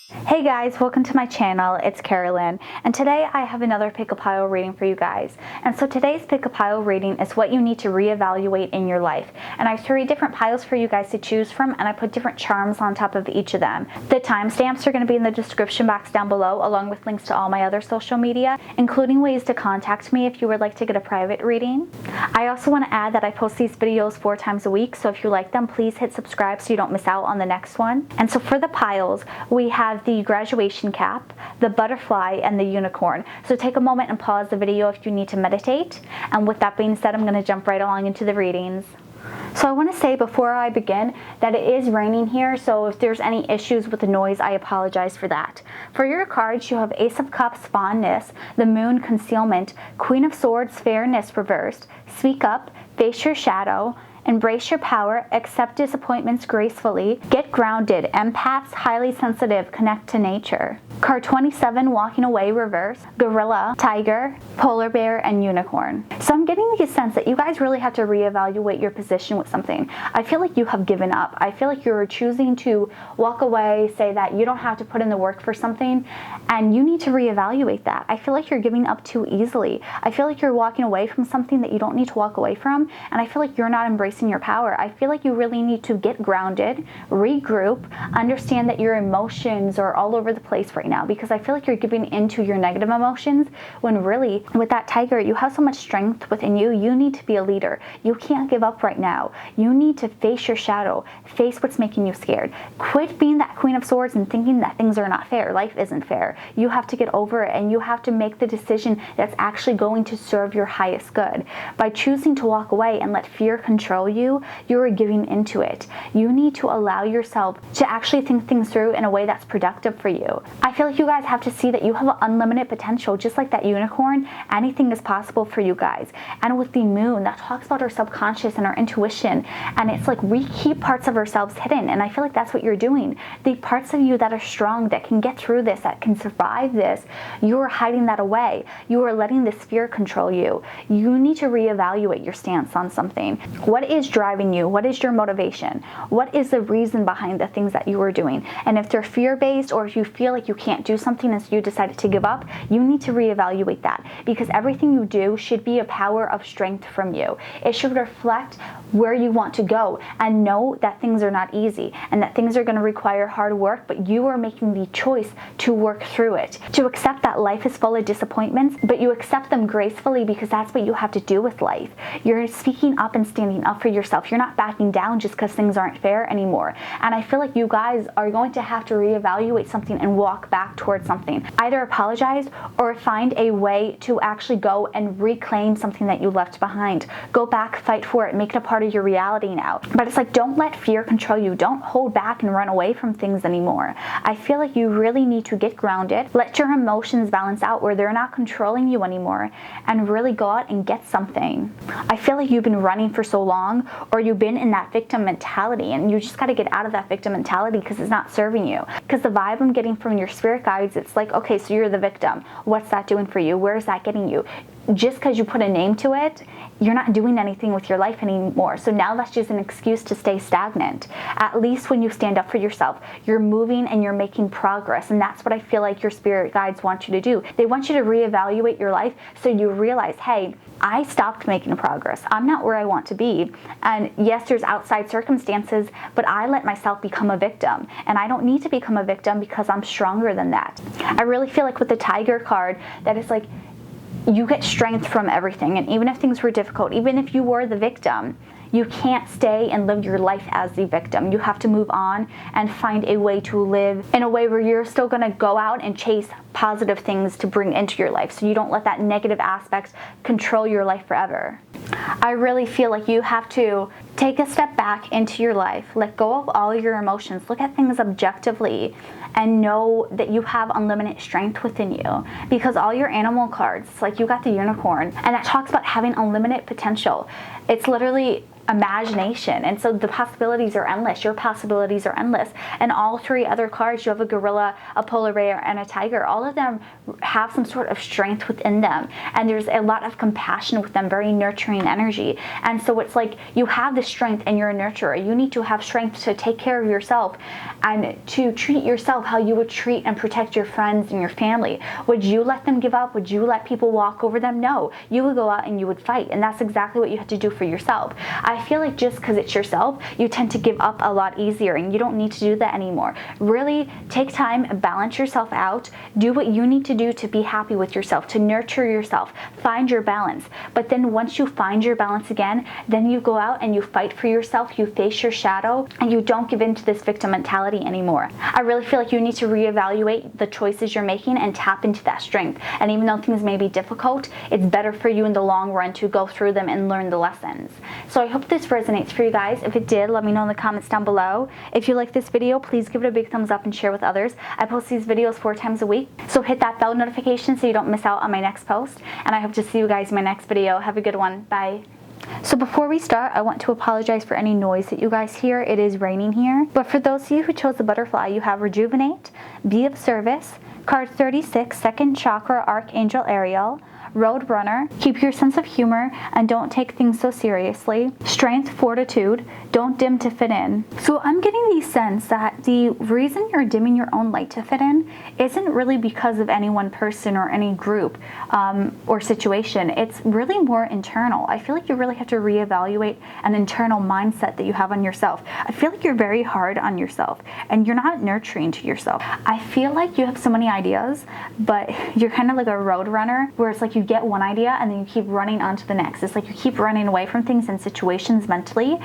Hey guys, welcome to my channel. It's Carolyn, and today I have another pick a pile reading for you guys. And so today's pick a pile reading is what you need to reevaluate in your life. And I have 3 different piles for you guys to choose from, and I put different charms on top of each of them. The timestamps are going to be in the description box down below, along with links to all my other social media, including ways to contact me if you would like to get a private reading. I also want to add that I post these videos 4 times a week, so if you like them, please hit subscribe so you don't miss out on the next one. And so for the piles, we have the graduation cap, the butterfly, and the unicorn. So take a moment and pause the video if you need to meditate. And with that being said, I'm going to jump right along into the readings. So I want to say before I begin that it is raining here, so if there's any issues with the noise, I apologize for that. For your cards, you have Ace of Cups, fondness, the Moon, concealment, Queen of Swords, fairness reversed, speak up, face your shadow, embrace your power, accept disappointments gracefully, get grounded, empaths, highly sensitive, connect to nature. Card 27, walking away, reverse, gorilla, tiger, polar bear, and unicorn. So I'm getting the sense that you guys really have to reevaluate your position with something. I feel like you have given up. I feel like you're choosing to walk away, say that you don't have to put in the work for something, and you need to reevaluate that. I feel like you're giving up too easily. I feel like you're walking away from something that you don't need to walk away from, and I feel like you're not embracing your power. I feel like you really need to get grounded, regroup, understand that your emotions are all over the place right now, because I feel like you're giving into your negative emotions when really with that tiger, you have so much strength within you. You need to be a leader. You can't give up right now. You need to face your shadow, face what's making you scared. Quit being that Queen of Swords and thinking that things are not fair. Life isn't fair. You have to get over it, and you have to make the decision that's actually going to serve your highest good. By choosing to walk away and let fear control you, you are giving into it. You need to allow yourself to actually think things through in a way that's productive for you. I feel like you guys have to see that you have unlimited potential. Just like that unicorn, anything is possible for you guys. And with the moon, that talks about our subconscious and our intuition, and it's like we keep parts of ourselves hidden, and I feel like that's what you're doing. The parts of you that are strong, that can get through this, that can survive this, you are hiding that away. You are letting this fear control you. You need to reevaluate your stance on something. What is driving you? What is your motivation? What is the reason behind the things that you are doing? And if they're fear-based, or if you feel like you can't do something and so you decided to give up, you need to reevaluate that, because everything you do should be a power of strength from you. It should reflect where you want to go, and know that things are not easy and that things are going to require hard work, but you are making the choice to work through it, to accept that life is full of disappointments, but you accept them gracefully, because that's what you have to do with life. You're speaking up and standing up for yourself. You're not backing down just because things aren't fair anymore. And I feel like you guys are going to have to reevaluate something and walk back towards something. Either apologize or find a way to actually go and reclaim something that you left behind. Go back, fight for it, make it a part of your reality now. But it's like, don't let fear control you. Don't hold back and run away from things anymore. I feel like you really need to get grounded, let your emotions balance out where they're not controlling you anymore, and really go out and get something. I feel like you've been running for so long, or you've been in that victim mentality, and you just got to get out of that victim mentality because it's not serving you. Because the vibe I'm getting from your spirit guides, it's like, okay, so you're the victim. What's that doing for you? Where is that getting you? Just because you put a name to it, you're not doing anything with your life anymore. So now that's just an excuse to stay stagnant. At least when you stand up for yourself, you're moving and you're making progress. And that's what I feel like your spirit guides want you to do. They want you to reevaluate your life so you realize, hey, I stopped making progress. I'm not where I want to be. And yes, there's outside circumstances, but I let myself become a victim. And I don't need to become a victim because I'm stronger than that. I really feel like with the tiger card, that it's like, you get strength from everything. And even if things were difficult, even if you were the victim, you can't stay and live your life as the victim. You have to move on and find a way to live in a way where you're still going to go out and chase positive things to bring into your life, so you don't let that negative aspect control your life forever. I really feel like you have to take a step back into your life, let go of all your emotions, look at things objectively, and know that you have unlimited strength within you. Because all your animal cards, like you got the unicorn, and that talks about having unlimited potential. It's literally imagination, and so the possibilities are endless. Your possibilities are endless. And all 3 other cards, you have a gorilla, a polar bear, and a tiger. All of them have some sort of strength within them, and there's a lot of compassion with them, very nurturing masculine energy. And so it's like you have the strength and you're a nurturer. You need to have strength to take care of yourself and to treat yourself how you would treat and protect your friends and your family. Would you let them give up? Would you let people walk over them? No. You would go out and you would fight. And that's exactly what you have to do for yourself. I feel like just because it's yourself, you tend to give up a lot easier, and you don't need to do that anymore. Really take time, balance yourself out, do what you need to do to be happy with yourself, to nurture yourself, find your balance. But then once you find your balance again, then you go out and you fight for yourself, you face your shadow, and you don't give in to this victim mentality anymore. I really feel like you need to reevaluate the choices you're making and tap into that strength. And even though things may be difficult, it's better for you in the long run to go through them and learn the lessons. So I hope this resonates for you guys. If it did, let me know in the comments down below. If you like this video, please give it a big thumbs up and share with others. I post these videos 4 times a week, so hit that bell notification so you don't miss out on my next post. And I hope to see you guys in my next video. Have a good one. Bye. So before we start, I want to apologize for any noise that you guys hear. It is raining here. But for those of you who chose the butterfly, you have rejuvenate, be of service, card 36, second chakra, Archangel Ariel, Road Runner, keep your sense of humor and don't take things so seriously, strength, fortitude, don't dim to fit in. So I'm getting the sense that the reason you're dimming your own light to fit in isn't really because of any one person or any group or situation. It's really more internal. I feel like you really have to reevaluate an internal mindset that you have on yourself. I feel like you're very hard on yourself and you're not nurturing to yourself. I feel like you have so many ideas, but you're kind of like a road runner where it's like you get one idea and then you keep running on to the next. It's like you keep running away from things and situations mentally.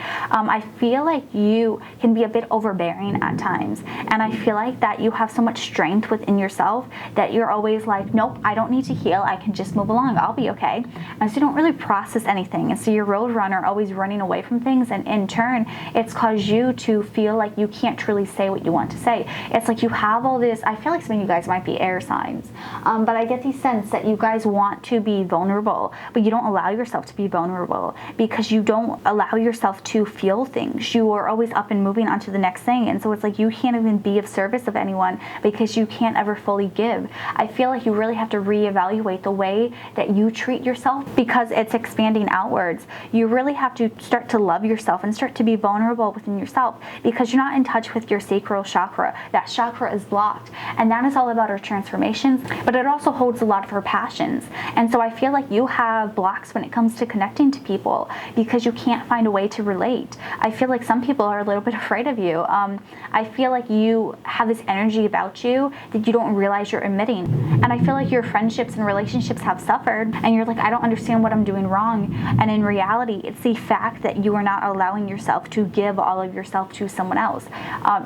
I feel like you can be a bit overbearing at times, and I feel like that you have so much strength within yourself that you're always like, nope, I don't need to heal, I can just move along, I'll be okay. And so you don't really process anything, and so you're road runner, always running away from things, and in turn it's caused you to feel like you can't truly say what you want to say. It's like you have all this, I feel like some of you guys might be air signs, but I get the sense that you guys want to be vulnerable, but you don't allow yourself to be vulnerable because you don't allow yourself to feel things. You are always up and moving on to the next thing, and so it's like you can't even be of service of anyone because you can't ever fully give. I feel like you really have to reevaluate the way that you treat yourself because it's expanding outwards. You really have to start to love yourself and start to be vulnerable within yourself because you're not in touch with your sacral chakra. That chakra is blocked, and that is all about our transformations, but it also holds a lot of our passions. And so I feel like you have blocks when it comes to connecting to people because you can't find a way to relate. I feel like some people are a little bit afraid of you. I feel like you have this energy about you that you don't realize you're emitting. And I feel like your friendships and relationships have suffered and you're like, I don't understand what I'm doing wrong. And in reality, it's the fact that you are not allowing yourself to give all of yourself to someone else.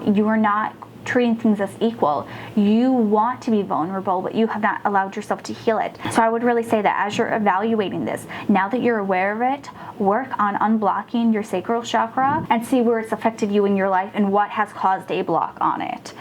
You are not treating things as equal. You want to be vulnerable, but you have not allowed yourself to heal it. So I would really say that as you're evaluating this, now that you're aware of it, work on unblocking your sacral chakra and see where it's affected you in your life and what has caused a block on it.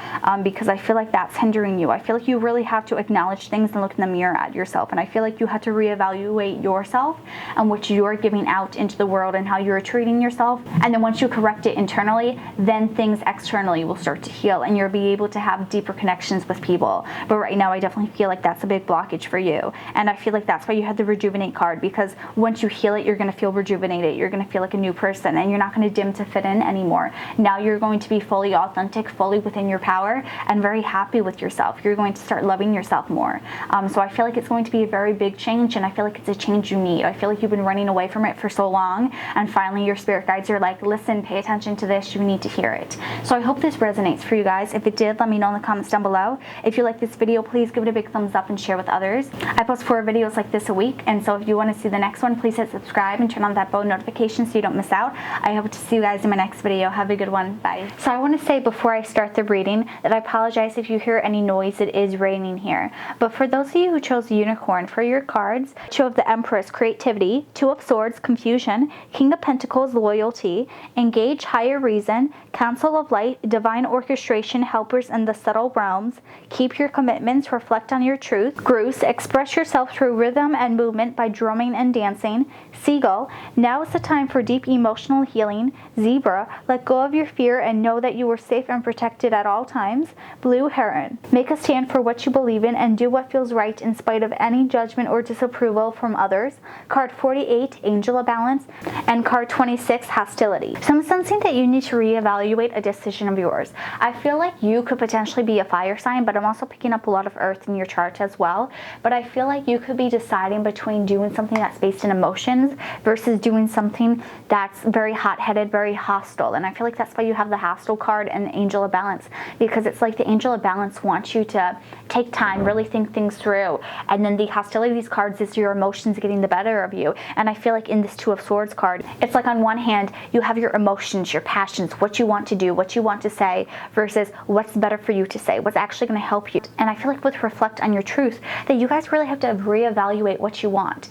Because I feel like that's hindering you. I feel like you really have to acknowledge things and look in the mirror at yourself. And I feel like you have to reevaluate yourself and what you're giving out into the world and how you're treating yourself. And then once you correct it internally, then things externally will start to heal and you'll be able to have deeper connections with people. But right now I definitely feel like that's a big blockage for you. And I feel like that's why you had the rejuvenate card, because once you heal it, you're going to feel rejuvenated. You're going to feel like a new person and you're not going to dim to fit in anymore. Now you're going to be fully authentic, fully within your power and very happy with yourself. You're going to start loving yourself more. So I feel like it's going to be a very big change, and I feel like it's a change you need. I feel like you've been running away from it for so long, and finally your spirit guides are like, listen, pay attention to this, you need to hear it. So I hope this resonates for you guys. If it did, let me know in the comments down below. If you like this video, please give it a big thumbs up and share with others. I post 4 videos like this a week, and so if you want to see the next one, please hit subscribe and turn on that bell notification so you don't miss out. I hope to see you guys in my next video. Have a good one. Bye. So I want to say before I start the reading that I apologize if you hear any noise. It is raining here. But for those of you who chose the unicorn for your cards, Two of the Empress, creativity, Two of Swords, confusion, King of Pentacles, loyalty, engage, higher reason, Council of Light, divine orchestration, intuition, helpers in the subtle realms. Keep your commitments, reflect on your truth. Goose, express yourself through rhythm and movement by drumming and dancing. Seagull, now is the time for deep emotional healing. Zebra, let go of your fear and know that you are safe and protected at all times. Blue Heron, make a stand for what you believe in and do what feels right in spite of any judgment or disapproval from others. Card 48, Angel of Balance, and card 26, Hostility. So I'm sensing that you need to reevaluate a decision of yours. I feel like you could potentially be a fire sign, but I'm also picking up a lot of earth in your chart as well. But I feel like you could be deciding between doing something that's based in emotions versus doing something that's very hot-headed, very hostile. And I feel like that's why you have the hostile card and the Angel of Balance, because it's like the Angel of Balance wants you to take time, really think things through. And then the Hostilities cards is your emotions getting the better of you. And I feel like in this Two of Swords card, it's like on one hand, you have your emotions, your passions, what you want to do, what you want to say, versus what's better for you to say, what's actually going to help you. And I feel like with Reflect on Your Truth, that you guys really have to reevaluate what you want.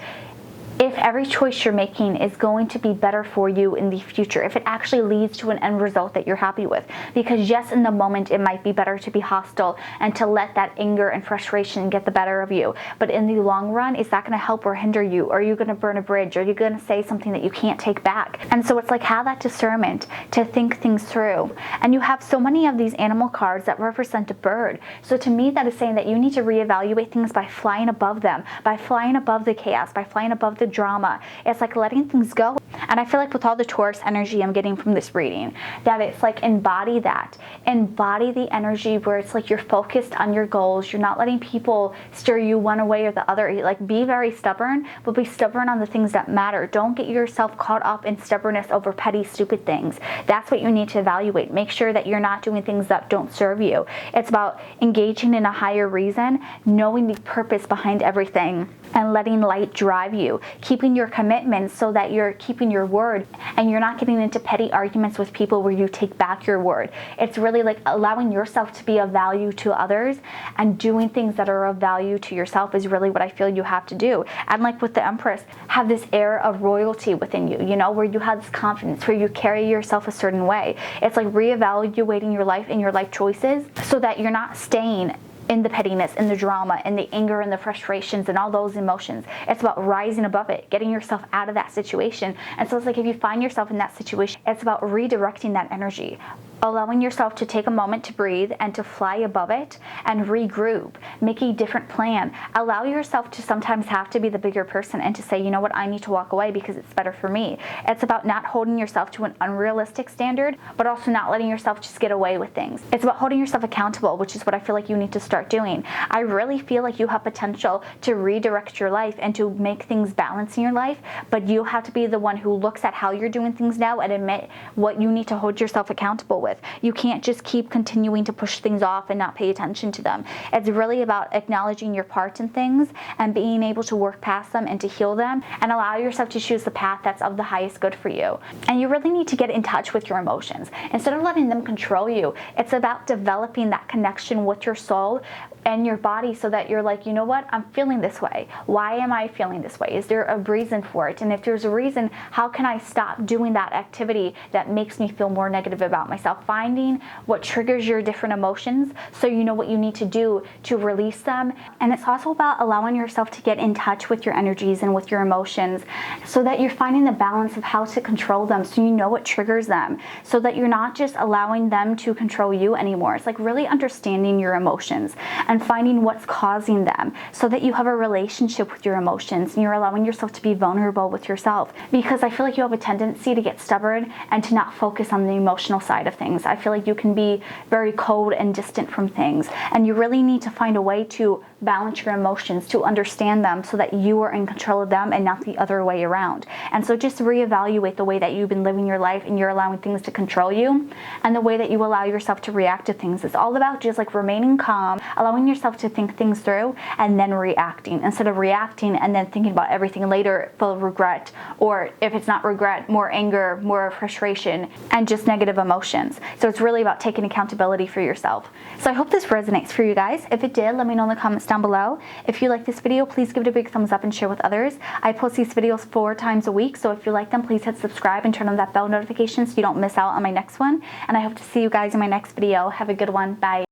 If every choice you're making is going to be better for you in the future, if it actually leads to an end result that you're happy with. Because yes, in the moment, it might be better to be hostile and to let that anger and frustration get the better of you. But in the long run, is that going to help or hinder you? Are you going to burn a bridge? Are you going to say something that you can't take back? And so it's like, have that discernment to think things through. And you have so many of these animal cards that represent a bird. So to me, that is saying that you need to reevaluate things by flying above them, by flying above the chaos, by flying above the drama. It's like letting things go. And I feel like with all the Taurus energy I'm getting from this reading, that it's like embody that. Embody the energy where it's like you're focused on your goals. You're not letting people steer you one way or the other. Like, be very stubborn, but be stubborn on the things that matter. Don't get yourself caught up in stubbornness over petty, stupid things. That's what you need to evaluate. Make sure that you're not doing things that don't serve you. It's about engaging in a higher reason, knowing the purpose behind everything, and letting light drive you. Keeping your commitments so that you're keeping your word and you're not getting into petty arguments with people where you take back your word. It's really like allowing yourself to be of value to others, and doing things that are of value to yourself is really what I feel you have to do. And like with the Empress, have this air of royalty within you, you know, where you have this confidence, where you carry yourself a certain way. It's like reevaluating your life and your life choices so that you're not staying in the pettiness, in the drama, in the anger, and the frustrations, and all those emotions. It's about rising above it, getting yourself out of that situation. And so it's like, if you find yourself in that situation, it's about redirecting that energy, allowing yourself to take a moment to breathe and to fly above it and regroup, make a different plan. Allow yourself to sometimes have to be the bigger person and to say, you know what, I need to walk away because it's better for me. It's about not holding yourself to an unrealistic standard, but also not letting yourself just get away with things. It's about holding yourself accountable, which is what I feel like you need to start doing. I really feel like you have potential to redirect your life and to make things balance in your life, but you have to be the one who looks at how you're doing things now and admit what you need to hold yourself accountable with. You can't just keep continuing to push things off and not pay attention to them. It's really about acknowledging your part in things and being able to work past them and to heal them and allow yourself to choose the path that's of the highest good for you. And you really need to get in touch with your emotions. Instead of letting them control you, it's about developing that connection with your soul and your body so that you're like, you know what, I'm feeling this way. Why am I feeling this way? Is there a reason for it? And if there's a reason, how can I stop doing that activity that makes me feel more negative about myself? Finding what triggers your different emotions so you know what you need to do to release them. And it's also about allowing yourself to get in touch with your energies and with your emotions so that you're finding the balance of how to control them, so you know what triggers them, so that you're not just allowing them to control you anymore. It's like really understanding your emotions and finding what's causing them so that you have a relationship with your emotions and you're allowing yourself to be vulnerable with yourself. Because I feel like you have a tendency to get stubborn and to not focus on the emotional side of things. I feel like you can be very cold and distant from things, and you really need to find a way to balance your emotions, to understand them so that you are in control of them and not the other way around. And so just reevaluate the way that you've been living your life and you're allowing things to control you, and the way that you allow yourself to react to things. It's all about just like remaining calm, allowing yourself to think things through, and then reacting instead of reacting and then thinking about everything later full of regret, or if it's not regret, more anger, more frustration, and just negative emotions. So it's really about taking accountability for yourself. So I hope this resonates for you guys. If it did, let me know in the comments down below. If you like this video, please give it a big thumbs up and share with others. I post these videos 4 times a week, so if you like them, please hit subscribe and turn on that bell notification so you don't miss out on my next one. And I hope to see you guys in my next video. Have a good one. Bye.